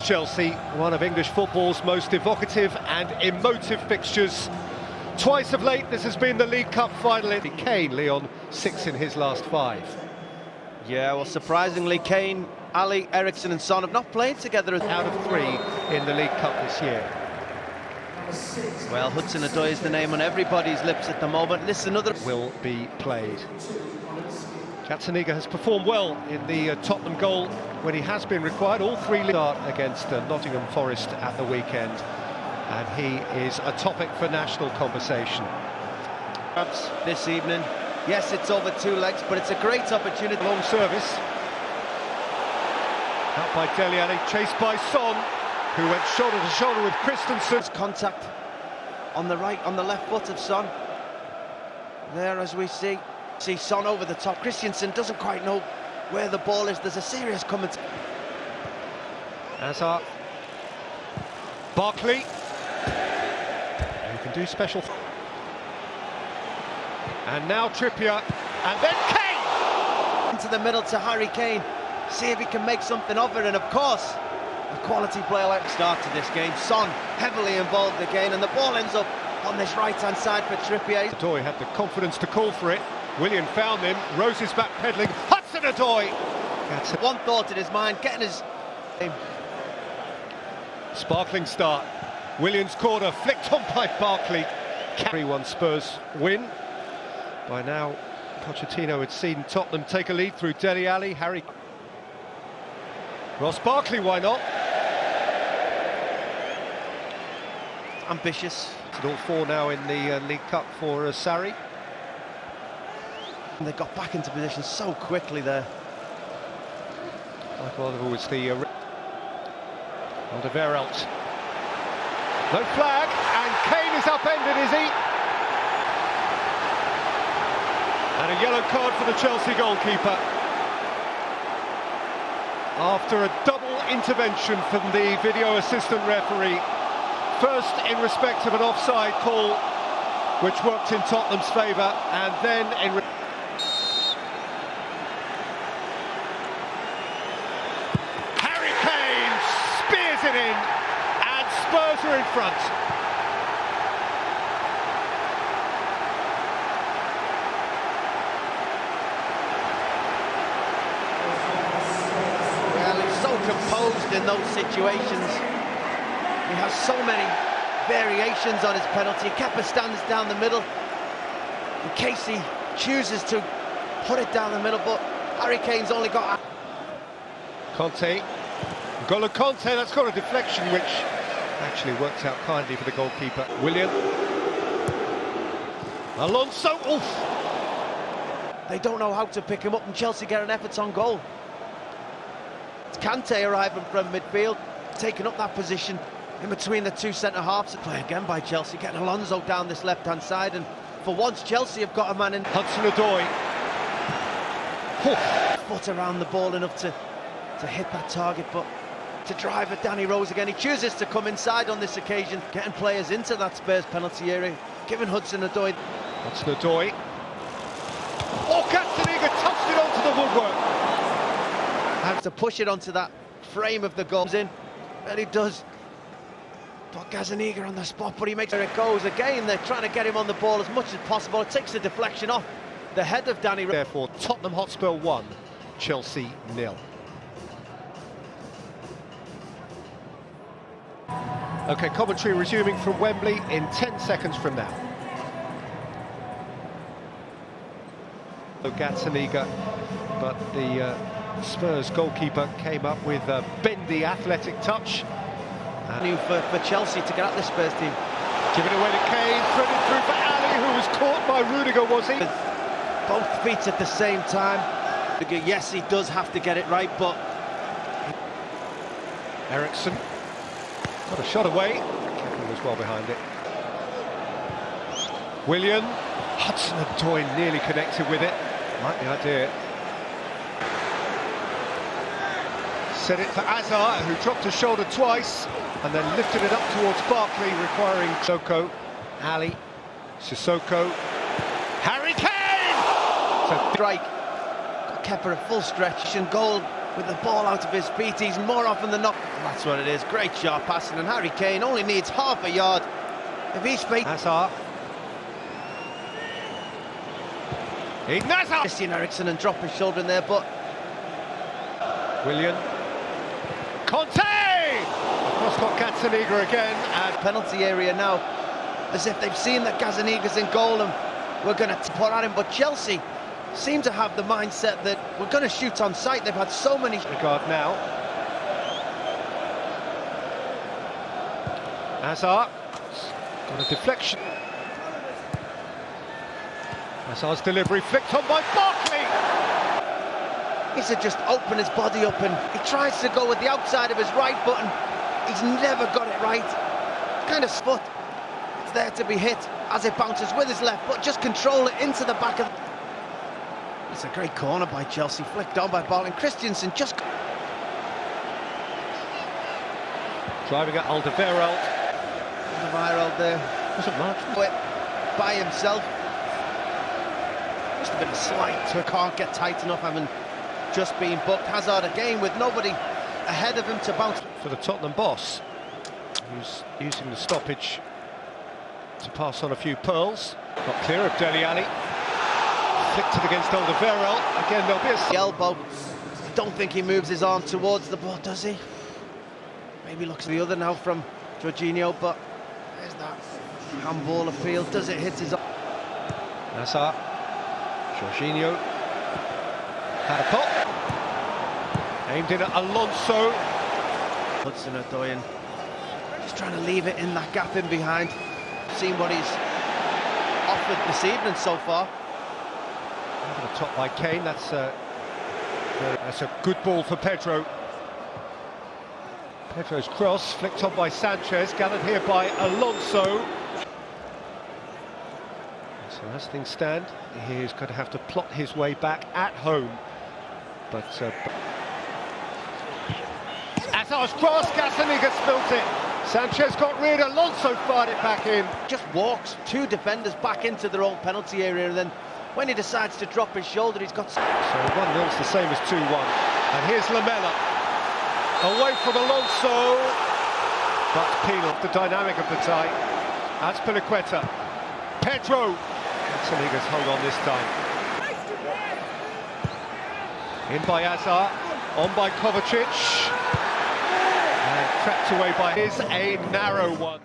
Chelsea, one of English football's most evocative and emotive fixtures. Twice of late, this has been the League Cup final. Kane, Leon, 6 in his last 5. Yeah, well, surprisingly, Kane, Ali, Eriksen and Son have not played together. Out of 3 in the League Cup this year. Well, Hudson-Odoi is the name on everybody's lips at the moment. This is another... Will be played. Gazzaniga has performed well in the Tottenham goal when he has been required. All 3 start against Nottingham Forest at the weekend. And he is a topic for national conversation. Perhaps this evening. Yes, it's over 2 legs, but it's a great opportunity. Long service. Out by Dele Alli, chased by Son, who went shoulder to shoulder with Christensen. Contact on the right, on the left foot of Son. There, as we see Son over the top. Christensen doesn't quite know where the ball is. There's a serious comment. Hazard. Barkley. Who can do special. And now Trippier. And then Kane! Into the middle to Harry Kane. See if he can make something of it. And of course, a quality player like start to this game. Son heavily involved again. And the ball ends up on this right-hand side for Trippier. Odoi had the confidence to call for it. Willian found him. Rose is back pedalling. Hudson-Odoi! One thought in his mind, getting his... Sparkling start. Willian's corner flicked on by Barkley. 3-1 Spurs win. By now, Pochettino had seen Tottenham take a lead through Dele Alli. Harry... Ross Barkley, why not? Ambitious. It's all 4 now in the League Cup for Sarri. And they got back into position so quickly there. Michael Oliver was the... Alderweireld. No flag, and Kane is upended, is he? And a yellow card for the Chelsea goalkeeper. After a double intervention from the video assistant referee. First in respect of an offside call, which worked in Tottenham's favour, and then in... Harry Kane spears it in, and Spurs are in front. Well, he's so composed in those situations. He has so many variations on his penalty. Kepa stands down the middle in case he chooses to put it down the middle, but Harry Kane's only got... Conte. N'Golo Conte, that's got a deflection which actually worked out kindly for the goalkeeper. Willian. Alonso, oof! They don't know how to pick him up, and Chelsea get an effort on goal. It's Kante arriving from midfield, taking up that position in between the 2 centre-halves. Play again by Chelsea, getting Alonso down this left-hand side, and for once Chelsea have got a man in. Hudson-Odoi. Foot around the ball enough to hit that target, but to drive at Danny Rose again. He chooses to come inside on this occasion, getting players into that Spurs penalty area, giving Hudson-Odoi. Hudson-Odoi. Oh, Gazzaniga touched it onto the woodwork. Has to push it onto that frame of the goals in, and he does. But Gazzaniga on the spot, but he makes it goes again. They're trying to get him on the ball as much as possible. It takes the deflection off the head of Danny. Therefore, Tottenham Hotspur 1, Chelsea 0. OK, commentary resuming from Wembley in 10 seconds from now. Gazzaniga, but the Spurs goalkeeper came up with a bendy athletic touch. New for Chelsea to get at the Spurs team. Giving away to Kane, threaded through for Ali, who was caught by Rudiger, was he? Both feet at the same time. Yes, he does have to get it right, but... Eriksen got a shot away. Kepa was well behind it. Willian. Hudson-Odoi nearly connected with it. Like the idea. Set it for Hazard, who dropped his shoulder twice and then lifted it up towards Barkley, requiring Sissoko, Ali, Sissoko, Harry Kane! So strike, got Kepa a full stretch, and goal with the ball out of his feet. He's more often than not. That's what it is. Great shot passing, and Harry Kane only needs half a yard. If he's faithful. Hazard. Hazard. Christian Eriksen and drop his shoulder in there, but Willian. Conte! Across got Gazzaniga again, and penalty area now, as if they've seen that Gazzaniga's in goal and we're going to put at him. But Chelsea seem to have the mindset that we're going to shoot on sight. They've had so many. Regard now. Hazard. Got a deflection. Hazard's delivery flicked on by Barkley. He should just open his body up, and he tries to go with the outside of his right foot, and he's never got it right. Kind of foot. It's there to be hit as it bounces with his left, but just control it into the back of. It's a great corner by Chelsea, flicked on by Barkley. Christensen just Driving at Alderweireld. Alderweireld there. Wasn't much. By himself. Just a bit of slight, so can't get tight enough, having just been booked. Hazard again with nobody ahead of him to bounce. For the Tottenham boss, who's using the stoppage to pass on a few pearls. Got clear of Dele Alli. Flicked it against Alderweireld. Again, there'll be a... The elbow. I don't think he moves his arm towards the ball, does he? Maybe looks the other now from Jorginho, but there's that handball appeal. Does it hit his arm? Hazard. Jorginho. Had a pop. Aimed in at Alonso. Hudson-Odoi just trying to leave it in that gap in behind. Seen what he's offered this evening so far. Over the top by Kane. That's a good ball for Pedro. Pedro's cross flicked on by Sanchez, gathered here by Alonso. So as things stand, he's going to have to plot his way back at home. But Hazard's cross, Gazzaniga spilt it. Sanchez got rid, Alonso fired it back in. Just walks two defenders back into their own penalty area, and then when he decides to drop his shoulder, he's got... So 1-0's the same as 2-1. And here's Lamela. Away from Alonso. But penal, the dynamic of the tie. That's Piliqueta. Pedro. Gazzaniga's hold on this time. In by Hazard. On by Kovacic. And trapped away by... Is a narrow one.